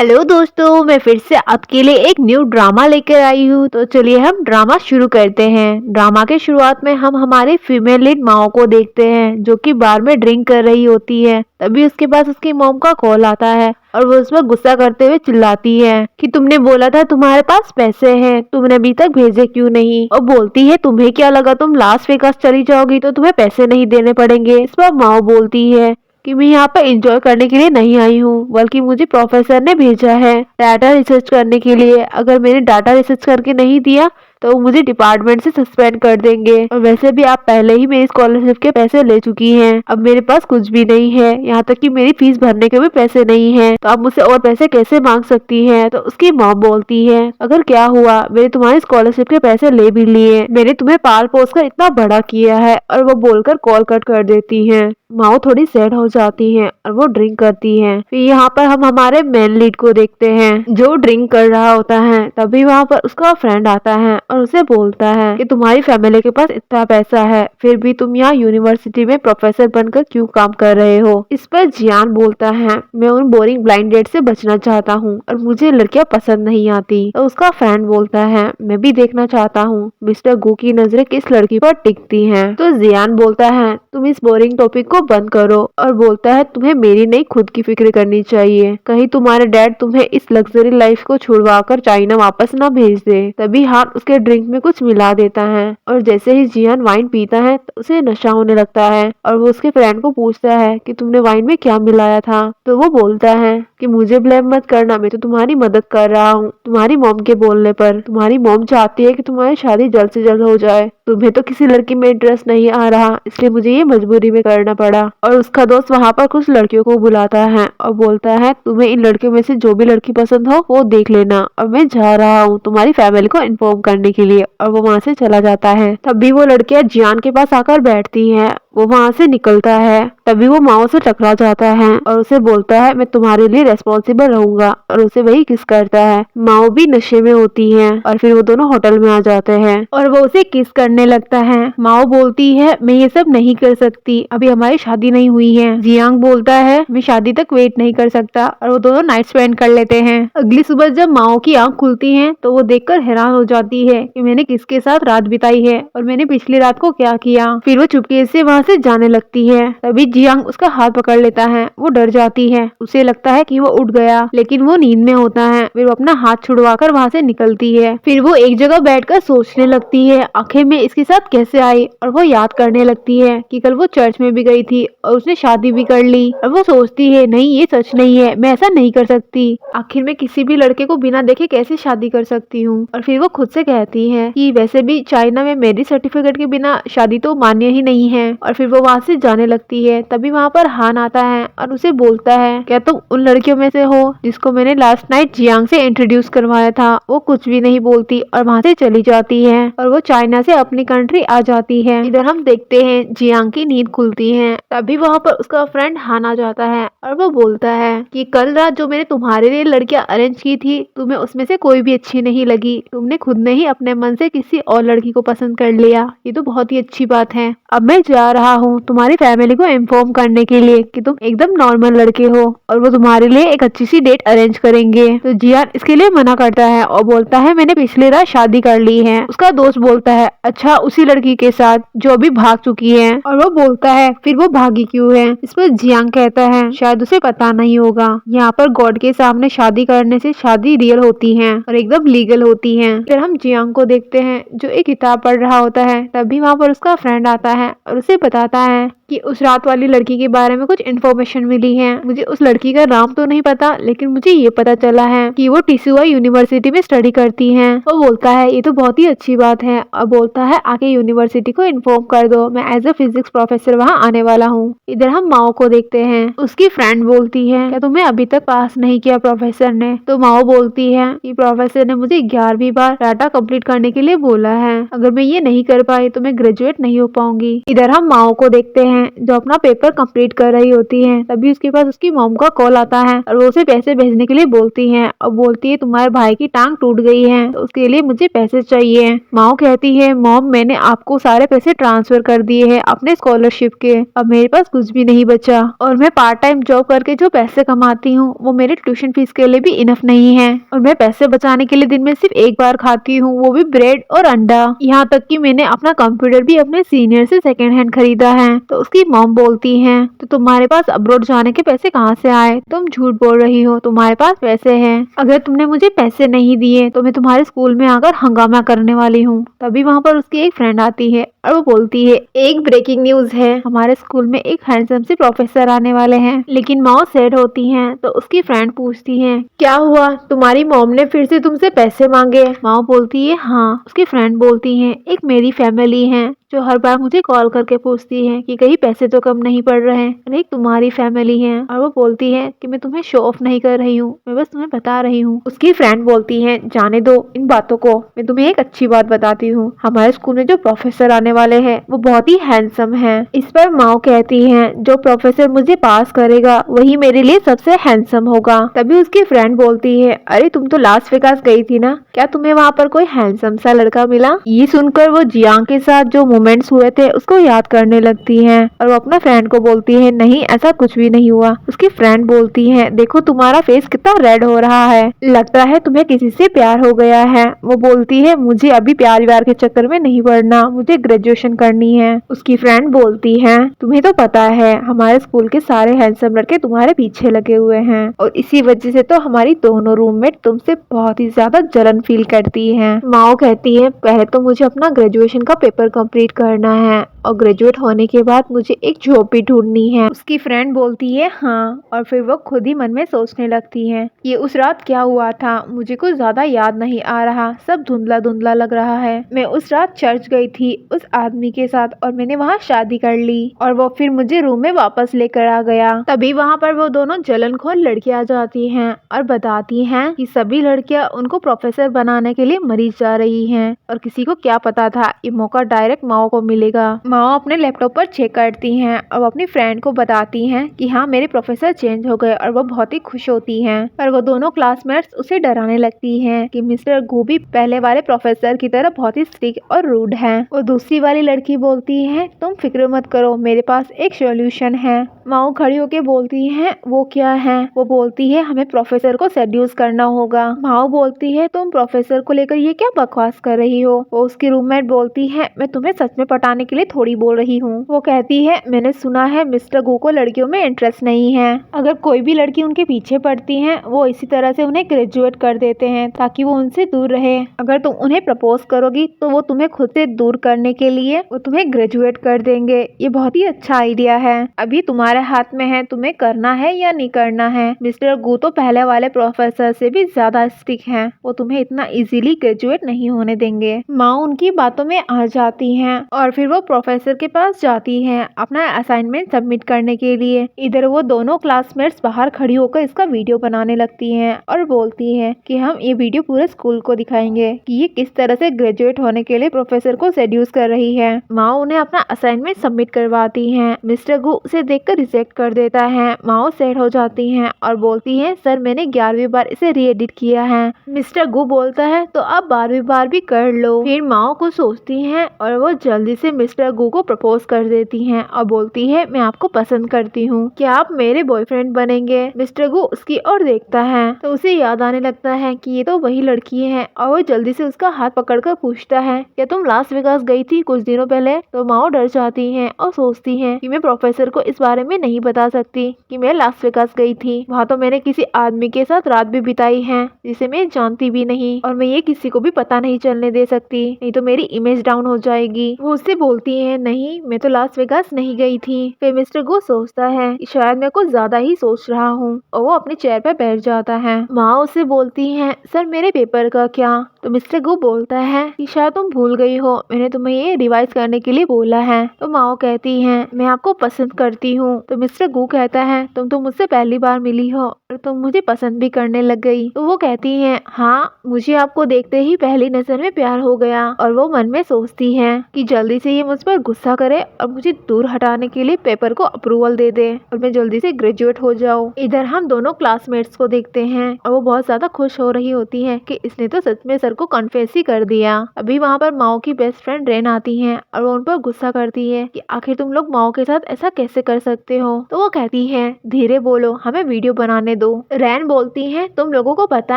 Hello दोस्तों, मैं फिर से आपके लिए एक न्यू ड्रामा लेकर आई हूँ। तो चलिए हम ड्रामा शुरू करते हैं। ड्रामा के शुरुआत में हम हमारे फीमेल लीड माओ को देखते हैं, जो कि बार में ड्रिंक कर रही होती है। तभी उसके पास उसकी मॉम का कॉल आता है और वो उस पर गुस्सा करते हुए चिल्लाती है कि तुमने बोला था तुम्हारे पास पैसे हैं, तुमने अभी तक भेजे क्यों नहीं। और बोलती है तुम्हें क्या लगा तुम लास वेगास चली जाओगी तो तुम्हें पैसे नहीं देने पड़ेंगे। इस पर माओ बोलती है कि मैं यहाँ पर एंजॉय करने के लिए नहीं आई हूँ, बल्कि मुझे प्रोफेसर ने भेजा है डाटा रिसर्च करने के लिए। अगर मैंने डाटा रिसर्च करके नहीं दिया तो वो मुझे डिपार्टमेंट से सस्पेंड कर देंगे। और वैसे भी आप पहले ही मेरी स्कॉलरशिप के पैसे ले चुकी हैं। अब मेरे पास कुछ भी नहीं है, यहाँ तक कि मेरी फीस भरने के भी पैसे नहीं है, तो आप मुझसे और पैसे कैसे मांग सकती हैं। तो उसकी मॉम बोलती है अगर क्या हुआ, मैंने तुम्हारी स्कॉलरशिप के पैसे ले भी लिए, मैंने तुम्हें पाल पोस कर इतना बड़ा किया है। और वो बोलकर कॉल कट कर देती है। माओ थोड़ी सैड हो जाती है और वो ड्रिंक करती है। फिर यहाँ पर हम हमारे मेन लीड को देखते हैं, जो ड्रिंक कर रहा होता है। तभी वहाँ पर उसका फ्रेंड आता है और उसे बोलता है कि तुम्हारी फैमिली के पास इतना पैसा है, फिर भी तुम यहाँ यूनिवर्सिटी में प्रोफेसर बनकर क्यों काम कर रहे हो। इस पर जियान बोलता है मैं उन बोरिंग ब्लाइंड डेट से बचना चाहता हूँ और मुझे लड़कियां पसंद नहीं आती। तो उसका फ्रेंड बोलता है मैं भी देखना चाहता हूँ मिस्टर गो की नजरें किस लड़की पर टिकती हैं। तो जियान बोलता है तुम इस बोरिंग टॉपिक को बंद करो, और बोलता है तुम्हें मेरी नहीं खुद की फिक्र करनी चाहिए, कहीं तुम्हारे डैड तुम्हें इस लग्जरी लाइफ को छुड़वाकर चाइना वापस ना भेज दे। तभी हान उसके ड्रिंक में कुछ मिला देता है और जैसे ही जियान वाइन पीता है तो उसे नशा होने लगता है। और वो उसके फ्रेंड को पूछता है कि तुमने वाइन में क्या मिलाया था। तो वो बोलता है कि मुझे ब्लेम मत करना, मैं तो तुम्हारी मदद कर रहा हूँ तुम्हारी मॉम के बोलने पर। तुम्हारी मॉम चाहती है कि तुम्हारी शादी जल्द से जल्द हो जाए, तुम्हें तो किसी लड़की में इंटरेस्ट नहीं आ रहा, इसलिए मुझे ये मजबूरी में करना पड़ा। और उसका दोस्त वहाँ पर कुछ लड़कियों को बुलाता है और बोलता है तुम्हें इन लड़कियों में से जो भी लड़की पसंद हो वो देख लेना, और मैं जा रहा हूँ तुम्हारी फैमिली को इन्फॉर्म करने के लिए। और वो वहाँ से चला जाता है। तभी वो लड़कियां जियान के पास आकर बैठती है। वो वहाँ से निकलता है। तभी वो माओ से टकरा जाता है और उसे बोलता है मैं तुम्हारे लिए रेस्पॉन्सिबल रहूंगा, और उसे वही किस करता है। माओ भी नशे में होती है और फिर वो दोनों होटल में आ जाते हैं और वो उसे किस करने लगता है। माओ बोलती है मैं ये सब नहीं कर सकती, अभी हमारी शादी नहीं हुई है। जियांग बोलता है मैं शादी तक वेट नहीं कर सकता, और वो दोनों नाइट स्पेंड कर लेते हैं। अगली सुबह जब माओ की आंख खुलती है तो वो देखकर हैरान हो जाती है कि मैंने किसके साथ रात बिताई है और मैंने पिछली रात को क्या किया। फिर वो चुपके से वहाँ से जाने लगती है। तभी जियांग उसका हाथ पकड़ लेता है। वो डर जाती है, उसे लगता है कि वो उठ गया, लेकिन वो नींद में होता है। फिर वो अपना हाथ छुड़वाकर वहाँ से निकलती है। फिर वो एक जगह बैठकर सोचने लगती है आखिर में इसके साथ कैसे आई। और वो याद करने लगती है कि कल वो चर्च में भी गई थी और उसने शादी भी कर ली। और वो सोचती है नहीं ये सच नहीं है, मैं ऐसा नहीं कर सकती, आखिर मैं किसी भी लड़के को बिना देखे कैसे शादी कर सकती हूँ। और फिर वो खुद से कहती है कि वैसे भी चाइना में मैरिज सर्टिफिकेट के बिना शादी तो मान्य ही नहीं है। और फिर वो वहाँ से जाने लगती है। तभी वहाँ पर हान आता है और उसे बोलता है क्या तुम उन लड़कियों में से हो जिसको मैंने लास्ट नाइट जियांग से इंट्रोड्यूस करवाया था। वो कुछ भी नहीं बोलती और वहाँ से चली जाती है और वो चाइना से अपनी कंट्री आ जाती है। इधर हम देखते हैं जियांग की नींद खुलती है। तभी वहाँ पर उसका फ्रेंड हान आ जाता है और वो बोलता है कि कल रात जो मैंने तुम्हारे लिए लड़कियां अरेंज की थी, तुम्हें उसमें से कोई भी अच्छी नहीं लगी, तुमने खुद ने ही अपने मन से किसी और लड़की को पसंद कर लिया, ये तो बहुत ही अच्छी बात है। अब मैं जा रहा हूँ तुम्हारी फैमिली को इन्फॉर्म करने के लिए कि तुम एकदम नॉर्मल लड़के हो और वो तुम्हारे लिए एक अच्छी सी डेट अरेंज करेंगे। तो जियान इसके लिए मना करता है और बोलता है मैंने पिछली रात शादी कर ली है। उसका दोस्त बोलता है अच्छा उसी लड़की के साथ जो अभी भाग चुकी है। और वो बोलता है फिर वो भागी क्यों है। इस पर जियांग कहता है शायद उसे पता नहीं होगा, यहाँ पर गॉड के सामने शादी करने से शादी रियल होती है और एकदम लीगल होती है। फिर हम जियांग को देखते हैं जो एक किताब पढ़ रहा होता है। तभी वहाँ पर उसका फ्रेंड आता है और उसे बताता है कि उस रात वाली लड़की के बारे में कुछ इन्फॉर्मेशन मिली है। मुझे उस लड़की का नाम तो नहीं पता, लेकिन मुझे ये पता चला है कि वो टिसुआ यूनिवर्सिटी में स्टडी करती हैं। वो बोलता है ये तो बहुत ही अच्छी बात है, और बोलता है आके यूनिवर्सिटी को इन्फॉर्म कर दो, मैं एज अ फिजिक्स प्रोफेसर वहाँ आने वाला हूँ। इधर हम माओ को देखते हैं। उसकी फ्रेंड बोलती है क्या तुम्हें अभी तक पास नहीं किया प्रोफेसर ने। तो माओ बोलती है कि प्रोफेसर ने मुझे 11वीं बार डाटा कंप्लीट करने के लिए बोला है, अगर मैं ये नहीं कर पाई तो मैं ग्रेजुएट नहीं हो पाऊंगी। इधर हम माओ को देखते हैं। हैं जो अपना पेपर कंप्लीट कर रही होती है। तभी उसके पास उसकी मॉम का कॉल आता है और वो उसे पैसे भेजने के लिए बोलती है और बोलती है तुम्हारे भाई की टांग टूट गई है तो उसके लिए मुझे पैसे चाहिए। माओ कहती है मॉम मैंने आपको सारे पैसे ट्रांसफर कर दिए हैं अपने स्कॉलरशिप के, अब मेरे पास कुछ भी नहीं बचा और मैं पार्ट टाइम जॉब करके जो पैसे कमाती हूँ वो मेरे ट्यूशन फीस के लिए भी इनफ नहीं है और मैं पैसे बचाने के लिए दिन में सिर्फ एक बार खाती हूँ वो भी ब्रेड और अंडा। यहाँ तक कि मैंने अपना कंप्यूटर भी अपने सीनियर से सेकंड हैंड खरीदा है। तो उसकी मॉम बोलती है तो तुम्हारे पास अब्रॉड जाने के पैसे कहाँ से आए, तुम झूठ बोल रही हो, तुम्हारे पास पैसे हैं, अगर तुमने मुझे पैसे नहीं दिए तो मैं तुम्हारे स्कूल में आकर हंगामा करने वाली हूँ। तभी वहाँ पर उसकी एक फ्रेंड आती है और वो बोलती है एक ब्रेकिंग न्यूज है, हमारे स्कूल में एक हैंडसम से प्रोफेसर आने वाले हैं। लेकिन माओ सैड होती है तो उसकी फ्रेंड पूछती है क्या हुआ, तुम्हारी मॉम ने फिर से तुमसे पैसे मांगे? माओ बोलती है हाँ। उसकी फ्रेंड बोलती है एक मेरी फैमिली है जो हर बार मुझे कॉल करके पूछती है कि कहीं पैसे तो कम नहीं पड़ रहे हैं, और एक तुम्हारी फैमिली है और वो बोलती है कि मैं तुम्हें शो ऑफ नहीं कर रही हूँ, मैं बस तुम्हें बता रही हूँ। उसकी फ्रेंड बोलती है जाने दो इन बातों को, मैं तुम्हें एक अच्छी बात बताती हूँ, हमारे स्कूल में जो प्रोफेसर आने वाले हैं वो बहुत ही हैंडसम है। इस पर माओ कहती है जो प्रोफेसर मुझे पास करेगा वही मेरे लिए सबसे हैंडसम होगा। तभी उसकी फ्रेंड बोलती है अरे तुम तो लास वेगास गई थी ना, क्या तुम्हें वहाँ पर कोई हैंडसम सा लड़का मिला? ये सुनकर वो जियांग के साथ जो मोमेंट्स हुए थे उसको याद करने लगती है और वो अपना फ्रेंड को बोलती है नहीं ऐसा कुछ भी नहीं हुआ। उसकी फ्रेंड बोलती है देखो तुम्हारा फेस कितना रेड हो रहा है, लगता है तुम्हें किसी से प्यार हो गया है। वो बोलती है मुझे अभी प्यार व्यार के चक्कर में नहीं पड़ना, मुझे ग्रेजुएशन करनी है। उसकी फ्रेंड बोलती है तुम्हें तो पता है हमारे स्कूल के सारे हैंडसम लड़के तुम्हारे पीछे लगे हुए हैं और इसी वजह से तो हमारी दोनों रूममेट तुमसे बहुत ही ज्यादा जलन फील करती है। माओ कहती है पहले तो मुझे अपना ग्रेजुएशन का पेपर कंप्लीट करना है और ग्रेजुएट होने के बाद मुझे एक जॉब भी ढूंढनी है। उसकी फ्रेंड बोलती है हाँ और फिर वो खुद ही मन में सोचने लगती है ये उस रात क्या हुआ था, मुझे कुछ ज्यादा याद नहीं आ रहा, सब धुंधला धुंधला लग रहा है। मैं उस रात चर्च गई थी उस आदमी के साथ और मैंने वहाँ शादी कर ली और वो फिर मुझे रूम में वापस लेकर आ गया। तभी वहाँ पर वो दोनों जलनखोर लड़कियां जाती हैं और बताती हैं कि सभी लड़कियां उनको प्रोफेसर बनाने के लिए मरी जा रही हैं और किसी को क्या पता था ये मौका डायरेक्ट माओ को मिलेगा। माओ अपने लैपटॉप पर चेक करती हैं और अपनी फ्रेंड को बताती हैं कि हाँ मेरे प्रोफेसर चेंज हो गए और वो बहुत ही खुश होती हैं। पर वो दोनों क्लासमेट्स उसे डराने लगती हैं कि मिस्टर गू भी पहले वाले प्रोफेसर की तरह बहुत ही स्ट्रिक्ट और रूड है। और दूसरी वाली लड़की बोलती है तुम फिक्र मत करो मेरे पास एक सॉल्यूशन है। माओ खड़ी होके बोलती है वो क्या है? वो बोलती है हमें प्रोफेसर को सेड्यूस करना होगा। माओ बोलती है तुम प्रोफेसर को लेकर ये क्या बकवास कर रही हो? वो उसकी रूममेट बोलती है मैं तुम्हें सच में पटाने के लिए थोड़ी बोल रही हूँ। वो कहती है मैंने सुना है मिस्टर गू को लड़कियों में इंटरेस्ट नहीं है, अगर कोई भी लड़की उनके पीछे पड़ती है वो इसी तरह से उन्हें ग्रेजुएट कर देते हैं ताकि वो उनसे दूर रहे। अगर तुम उन्हें प्रपोज करोगी तो वो तुम्हें खुद से दूर करने के लिए वो तुम्हें ग्रेजुएट कर देंगे। ये बहुत ही अच्छा आइडिया है, अभी तुम्हारे हाथ में है तुम्हें करना है या नहीं करना है। मिस्टर गू तो पहले वाले प्रोफेसर से भी ज्यादा स्ट्रिक्ट हैं, वो तुम्हें इतना इजीली ग्रेजुएट नहीं होने देंगे। माँ उनकी बातों में आ जाती हैं और फिर वो प्रोफेसर के पास जाती हैं अपना असाइनमेंट सबमिट करने के लिए। इधर वो दोनों क्लासमेट्स बाहर खड़ी होकर इसका वीडियो बनाने लगती हैं और बोलती हैं कि हम ये वीडियो पूरे स्कूल को दिखाएंगे कि ये किस तरह से ग्रेजुएट होने के लिए प्रोफेसर को सेड्यूस कर रही है। माँ उन्हें अपना असाइनमेंट सबमिट करवाती हैं। मिस्टर गू उसे देखकर रिजेक्ट कर देता है। माँ सैड हो जाती हैं और बोलती हैं सर मैंने 11वीं बार इसे री एडिट किया है। मिस्टर गू बोलता है तो आप 12वीं बार भी कर लो। फिर माँ को सोचती हैं और वो जल्दी से मिस्टर गू को प्रपोज कर देती हैं और बोलती है मैं आपको पसंद करती हूँ, क्या आप मेरे बॉयफ्रेंड बनेंगे? मिस्टर गू उसकी ओर देखता है तो उसे याद आने लगता है कि ये तो वही लड़की है और वो जल्दी से उसका हाथ पकड़कर पूछता है क्या तुम लास वेगास गई थी कुछ दिनों पहले? तो माओ डर जाती है और सोचती है कि मैं प्रोफेसर को इस बारे में नहीं बता सकती कि मैं लास वेगास गई थी, वहाँ तो मैंने किसी आदमी के साथ रात भी बिताई है जिसे मैं जानती भी नहीं और मैं ये किसी को भी पता नहीं चलने दे सकती, नहीं तो मेरी इमेज डाउन हो जाएगी। वो उससे बोलती है नहीं मैं तो लास वेगास नहीं गई थी। फिर मिस्टर गो सोचता है कि शायद मैं कुछ ज्यादा ही सोच रहा हूँ और वो अपने चेयर पर बैठ जाता है। माँ उससे बोलती है सर मेरे पेपर का क्या? तो मिस्टर गो बोलता है कि शायद तुम भूल गई हो, मैंने तुम्हें ये रिवाइज करने के लिए बोला है। तो माओ कहती है मैं आपको पसंद करती हूँ। तो मिस्टर गो कहता है तुम तो मुझसे पहली बार मिली हो और तुम मुझे पसंद भी करने लग गई। तो वो कहती है हाँ मुझे आपको देखते ही पहली नजर में प्यार हो गया और वो मन में सोचती है कि जल्दी से ये मुझ पर गुस्सा करे और मुझे दूर हटाने के लिए पेपर को अप्रूवल दे दे और मैं जल्दी से ग्रेजुएट हो जाऊँ। इधर हम दोनों क्लासमेट्स को देखते हैं और वो बहुत ज्यादा खुश हो रही होती है कि इसने तो सच में सर को कन्फेस ही कर दिया। अभी वहाँ पर माओ की बेस्ट फ्रेंड रेन आती है और वो उन पर गुस्सा करती है कि आखिर तुम लोग माओ के साथ ऐसा कैसे कर सकते हो। तो वो कहती है धीरे बोलो, हमें वीडियो बनाने दो। रैन बोलती है तुम लोगों को पता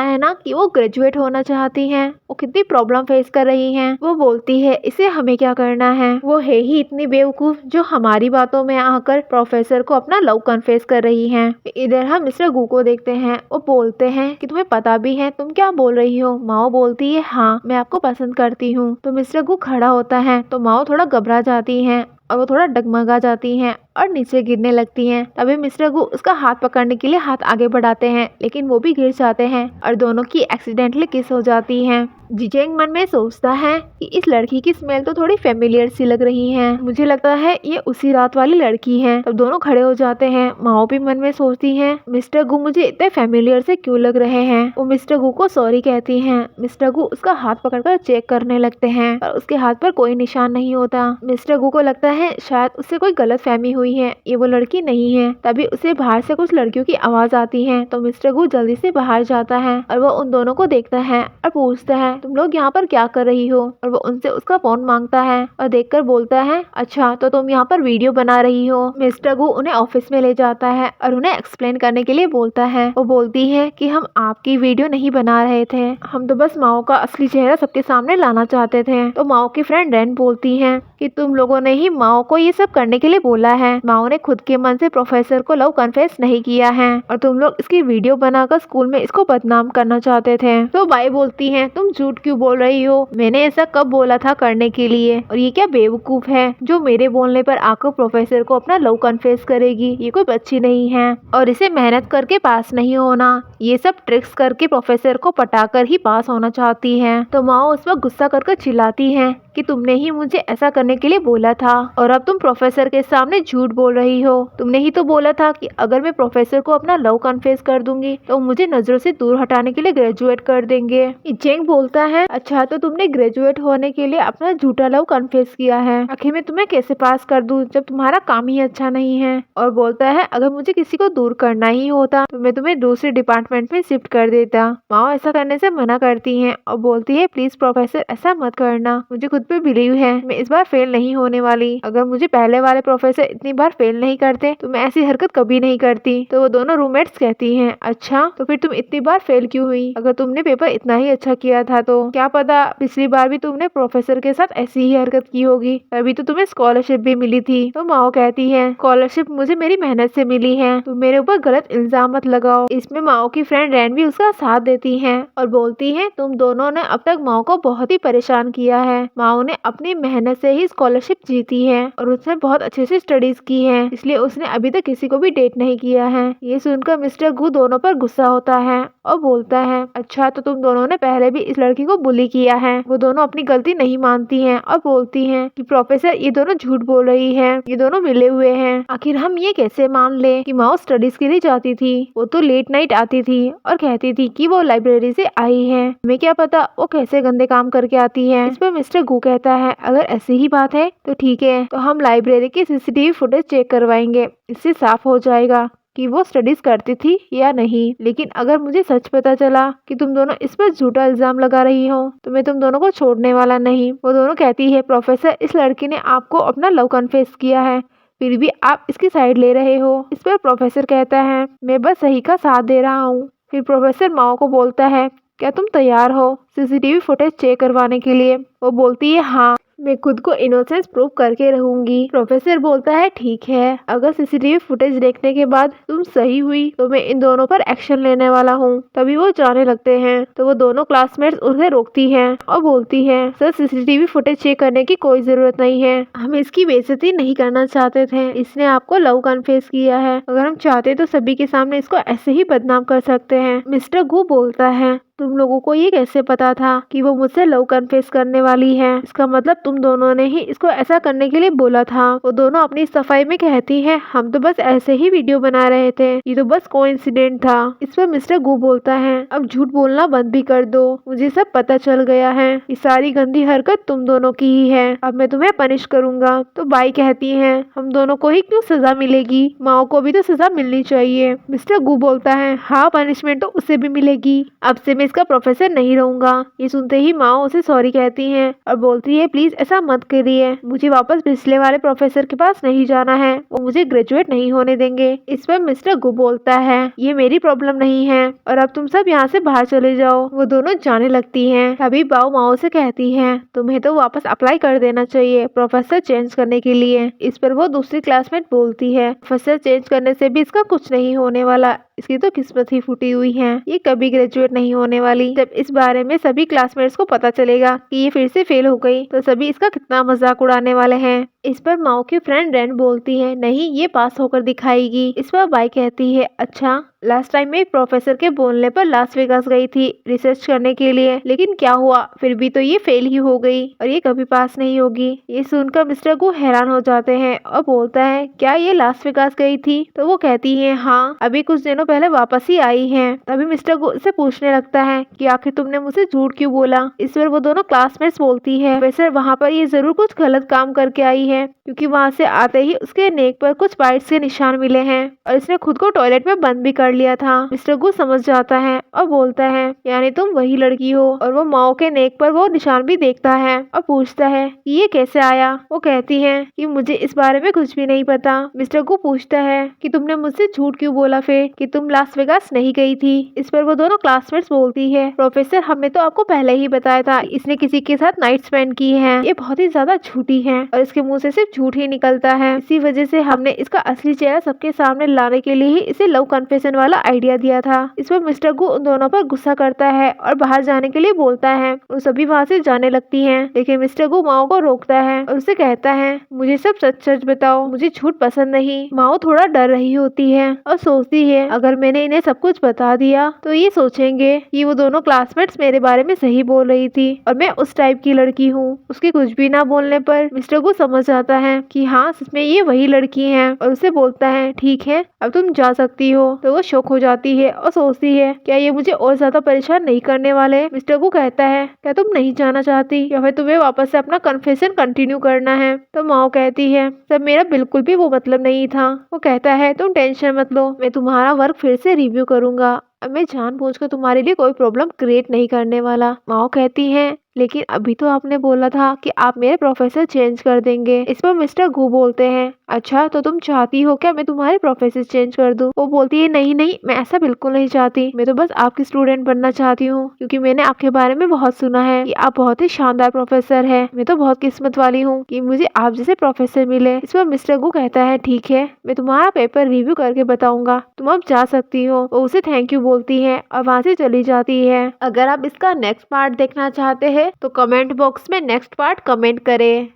है ना कि वो ग्रेजुएट होना चाहती है, वो कितनी प्रॉब्लम फेस कर रही है। वो बोलती है इसे हमें क्या करना है, वो है ही इतनी बेवकूफ जो हमारी बातों में आकर प्रोफेसर को अपना लव कन्फेस कर रही है। इधर हम मिस्टर गू को देखते हैं, वो बोलते हैं कि तुम्हें पता भी है तुम क्या बोल रही हो। माओ बोलती है हाँ मैं आपको पसंद करती हूँ। तो मिस्टर गू खड़ा होता है तो माओ थोड़ा घबरा जाती है और वो थोड़ा डगमगा जाती हैं और नीचे गिरने लगती हैं। तभी मिस्टर गू उसका हाथ पकड़ने के लिए हाथ आगे बढ़ाते हैं लेकिन वो भी गिर जाते हैं और दोनों की एक्सीडेंटली किस हो जाती है। जिजेंग मन में सोचता है कि इस लड़की की स्मेल तो थोड़ी फेमिलियर सी लग रही है, मुझे लगता है ये उसी रात वाली लड़की है। तब दोनों खड़े हो जाते हैं। माओ भी मन में सोचती है मिस्टर गू मुझे इतने फेमिलियर से क्यों लग रहे हैं। वो मिस्टर गू को सॉरी कहती हैं। मिस्टर गू उसका हाथ पकड़कर चेक करने लगते हैं और उसके हाथ पर कोई निशान नहीं होता। मिस्टर गू को लगता है शायद उससे कोई गलतफहमी हुई है, ये वो लड़की नहीं है। तभी उसे बाहर से कुछ लड़कियों की आवाज आती है तो मिस्टर गू जल्दी से बाहर जाता है और वो उन दोनों को देखता है और पूछता है तुम लोग यहाँ पर क्या कर रही हो। और वो उनसे उसका फोन मांगता है और देखकर बोलता है अच्छा तो तुम यहाँ पर वीडियो बना रही हो। मिस्टर गू उन्हें ऑफिस में ले जाता है और उन्हें एक्सप्लेन करने के लिए बोलता है। वो बोलती है कि हम आपकी वीडियो नहीं बना रहे थे, हम तो बस माओ का असली चेहरा सबके सामने लाना चाहते थे। तो माओ की फ्रेंड रैन बोलती है कि तुम लोगों ने ही माओ को ये सब करने के लिए बोला है। माओ ने खुद के मन से प्रोफेसर को लव कन्फेस नहीं किया है और तुम लोग इसकी वीडियो बनाकर स्कूल में इसको बदनाम करना चाहते थे। तो बाई बोलती है तुम झूठ क्यों बोल रही हो, मैंने ऐसा कब बोला था करने के लिए, और ये क्या बेवकूफ है जो मेरे बोलने पर आकर प्रोफेसर को अपना लव कन्फेस करेगी। ये कोई बच्ची नहीं है और इसे मेहनत करके पास नहीं होना, ये सब ट्रिक्स करके प्रोफेसर को पटाकर ही पास होना चाहती है। तो माओ उस पर गुस्सा कर चिल्लाती है कि तुमने ही मुझे ऐसा करने के लिए बोला था और अब तुम प्रोफेसर के सामने झूठ बोल रही हो। तुमने ही तो बोला था कि अगर मैं प्रोफेसर को अपना लव कन्फेस कर दूंगी तो मुझे नजरों से दूर हटाने के लिए ग्रेजुएट कर देंगे। जेंग बोलता है अच्छा तो तुमने ग्रेजुएट होने के लिए अपना झूठा लव कन्फेस किया है, आखिर मैं तुम्हें कैसे पास कर दूं जब तुम्हारा काम ही अच्छा नहीं है। और बोलता है अगर मुझे किसी को दूर करना ही होता तो मैं तुम्हें दूसरे डिपार्टमेंट में शिफ्ट कर देता। माओ ऐसा करने से मना करती है और बोलती है प्लीज प्रोफेसर ऐसा मत करना, मुझे खुद पे बिलीव है मैं इस बार फेल नहीं होने वाली। अगर मुझे पहले वाले प्रोफेसर इतनी बार फेल नहीं करते तो मैं ऐसी हरकत कभी नहीं करती। तो वो दोनों रूममेट्स कहती हैं अच्छा तो फिर तुम इतनी बार फेल क्यों हुई, अगर तुमने पेपर इतना ही अच्छा किया था तो क्या पता पिछली बार भी तुमने प्रोफेसर के साथ ऐसी ही हरकत की होगी, तभी तो तुम्हें स्कॉलरशिप भी मिली थी। तो माओ कहती है स्कॉलरशिप मुझे मेरी मेहनत से मिली है, तुम मेरे ऊपर गलत इल्जाम मत लगाओ। इसमें माओ की फ्रेंड रैन भी उसका साथ देती है और बोलती है तुम दोनों ने अब तक माओ को बहुत ही परेशान किया है, माओ ने अपनी मेहनत से ही स्कॉलरशिप जीती है और उसने बहुत अच्छे से स्टडीज की है, इसलिए उसने अभी तक किसी को भी डेट नहीं किया है। ये सुनकर मिस्टर गू दोनों पर गुस्सा होता है और बोलता है अच्छा तो तुम दोनों ने पहले भी इस लड़की को बुली किया है। वो दोनों अपनी गलती नहीं मानती हैं और बोलती हैं कि प्रोफेसर ये दोनों झूठ बोल रही है, ये दोनों मिले हुए हैं। आखिर हम ये कैसे मान ले कि माओ स्टडीज के लिए जाती थी, वो तो लेट नाइट आती थी और कहती थी कि वो लाइब्रेरी से आई है, हमें क्या पता वो कैसे गंदे काम करके आती है। इस पर मिस्टर गू कहता है अगर ऐसी ही बात है तो ठीक है, तो हम लाइब्रेरी की सीसीटीवी फुटेज चेक करवाएंगे, इससे साफ हो जाएगा कि वो स्टडीज करती थी या नहीं। लेकिन अगर मुझे सच पता चला कि तुम दोनों इस पर झूठा इल्जाम लगा रही हो तो मैं तुम दोनों को छोड़ने वाला नहीं। वो दोनों कहती है प्रोफेसर इस लड़की ने आपको अपना लव कन्फेस किया है, फिर भी आप इसकी साइड ले रहे हो। इस पर प्रोफेसर कहता है मैं बस सही का साथ दे रहा हूँ। फिर प्रोफेसर माओ को बोलता है क्या तुम तैयार हो सीसीटीवी फुटेज चेक करवाने के लिए। वो बोलती है हाँ मैं खुद को इनोसेंस प्रूव करके रहूंगी। प्रोफेसर बोलता है ठीक है, अगर सीसीटीवी फुटेज देखने के बाद तुम सही हुई तो मैं इन दोनों पर एक्शन लेने वाला हूँ। तभी वो जाने लगते हैं तो वो दोनों क्लासमेट्स उन्हें रोकती हैं और बोलती है सर सीसीटीवी फुटेज चेक करने की कोई जरूरत नहीं है, हम इसकी बेइज्जती नहीं करना चाहते थे, इसने आपको लव कन्फेस किया है, अगर हम चाहते तो सभी के सामने इसको ऐसे ही बदनाम कर सकते हैं। मिस्टर गू बोलता है तुम लोगों को ये कैसे पता था कि वो मुझसे लव कन्फेस करने वाली है, इसका मतलब तुम तुम दोनों ने ही इसको ऐसा करने के लिए बोला था। वो दोनों अपनी सफाई में कहती है हम तो बस ऐसे ही वीडियो बना रहे थे, ये तो बस कोइंसिडेंट था। इस पर मिस्टर गु बोलता है अब झूठ बोलना बंद भी कर दो, मुझे सब पता चल गया है, ये सारी गंदी हरकत तुम दोनों की ही है, अब मैं तुम्हें पनिश करूंगा। तो बाई कहती है हम दोनों को ही क्यों सजा मिलेगी, माओ को भी तो सजा मिलनी चाहिए। मिस्टर गु बोलता है हाँ पनिशमेंट तो उसे भी मिलेगी, अब से मैं इसका प्रोफेसर नहीं रहूंगा। ये सुनते ही माओ उसे सॉरी कहती है और बोलती है प्लीज ऐसा मत करिए, मुझे वापस पिछले वाले प्रोफेसर के पास नहीं जाना है, वो मुझे ग्रेजुएट नहीं होने देंगे। इस पर मिस्टर गु बोलता है ये मेरी प्रॉब्लम नहीं है और अब तुम सब यहाँ से बाहर चले जाओ। वो दोनों जाने लगती हैं। तभी बाओ माओ से कहती है तुम्हें तो वापस अप्लाई कर देना चाहिए प्रोफेसर चेंज करने के लिए। इस पर वो दूसरी क्लासमेट बोलती है प्रोफेसर चेंज करने से भी इसका कुछ नहीं होने वाला, इसकी तो किस्मत ही फूटी हुई है, ये कभी ग्रेजुएट नहीं होने वाली। जब इस बारे में सभी क्लासमेट्स को पता चलेगा कि ये फिर से फेल हो गई तो सभी इसका कितना मजाक उड़ाने वाले हैं। इस पर माओ की फ्रेंड रैन बोलती है नहीं ये पास होकर दिखाएगी। इस पर बाई कहती है अच्छा लास्ट टाइम मैं एक प्रोफेसर के बोलने पर लास वेगास गई थी रिसर्च करने के लिए, लेकिन क्या हुआ फिर भी तो ये फेल ही हो गई और ये कभी पास नहीं होगी। ये सुनकर मिस्टर गु हैरान हो जाते हैं और बोलता है क्या ये लास वेगास गई थी? तो वो कहती है हाँ अभी कुछ दिनों पहले वापस ही आई है। तभी मिस्टर गु से पूछने लगता है कि आखिर तुमने मुझसे झूठ क्यों बोला। इस पर वो दोनों क्लासमेट्स बोलती है वैसे वहाँ पर ये जरूर कुछ गलत काम करके आई है, क्योंकि वहाँ से आते ही उसके नेक पर कुछ बाइट्स के निशान मिले हैं और इसने खुद को टॉयलेट में बंद भी कर लिया था। मिस्टर गु समझ जाता है और बोलता है यानी तुम वही लड़की हो, और वो माओ के नेक पर वो निशान भी देखता है और पूछता है कि ये कैसे आया। वो कहती है कि मुझे इस बारे में कुछ भी नहीं पता। मिस्टर गु पूछता है कि तुमने मुझसे झूठ क्यों बोला फिर कि तुम लास वेगास नहीं गई थी। इस पर वो दोनों क्लासमेट्स बोलती है प्रोफेसर हमने तो आपको पहले ही बताया था इसने किसी के साथ नाइट स्पेंड की है, ये बहुत ही ज्यादा झूठी है और इसके मुंह से सिर्फ झूठ ही निकलता है, इसी वजह से हमने इसका असली चेहरा सबके सामने लाने के लिए ही इसे लव कन्फेशन वाला आइडिया दिया था। इस पर मिस्टर गु उन दोनों पर गुस्सा करता है और बाहर जाने के लिए बोलता है। वो सभी वहाँ से जाने लगती हैं, लेकिन मिस्टर गु माओ को रोकता है और उसे कहता है मुझे सब सच सच बताओ, मुझे झूठ पसंद नहीं। माओ थोड़ा डर रही होती है और सोचती है अगर मैंने इन्हें सब कुछ बता दिया तो ये सोचेंगे कि वो दोनों क्लासमेट्स मेरे बारे में सही बोल रही थी और मैं उस टाइप की लड़की हूँ। उसके कुछ भी ना बोलने पर मिस्टर गु समझ जाता है कि हाँ सच में ये वही लड़की है और उसे बोलता है ठीक है अब तुम जा सकती हो। तो वो शौक हो जाती है और सोचती है क्या ये मुझे और ज्यादा परेशान नहीं करने वाले। मिस्टर गु कहता है क्या तुम नहीं जाना चाहती या फिर तुम्हें वापस से अपना कन्फेशन कंटिन्यू करना है। तो माओ कहती है सब मेरा बिल्कुल भी वो मतलब नहीं था। वो कहता है तुम टेंशन मत लो, मैं तुम्हारा वर्क फिर से रिव्यू करूंगा, अब मैं जानबूझकर तुम्हारे लिए कोई प्रॉब्लम क्रिएट नहीं करने वाला। माओ कहती है लेकिन अभी तो आपने बोला था कि आप मेरे प्रोफेसर चेंज कर देंगे। इस पर मिस्टर गु बोलते हैं अच्छा तो तुम चाहती हो क्या मैं तुम्हारे प्रोफेसर चेंज कर दूं? वो बोलती है नहीं नहीं मैं ऐसा बिल्कुल नहीं चाहती, मैं तो बस आपकी स्टूडेंट बनना चाहती हूँ क्योंकि मैंने आपके बारे में बहुत सुना है कि आप बहुत ही शानदार प्रोफेसर है, मैं तो बहुत किस्मत वाली हूँ कि मुझे आप जैसे प्रोफेसर मिले। इस पर मिस्टर गु कहता है ठीक है मैं तुम्हारा पेपर रिव्यू करके बताऊंगा, तुम अब जा सकती हो। वो उसे थैंक यू बोलती है और वहाँ से चली जाती है। अगर आप इसका नेक्स्ट पार्ट देखना चाहते हैं तो कमेंट बॉक्स में नेक्स्ट पार्ट कमेंट करें।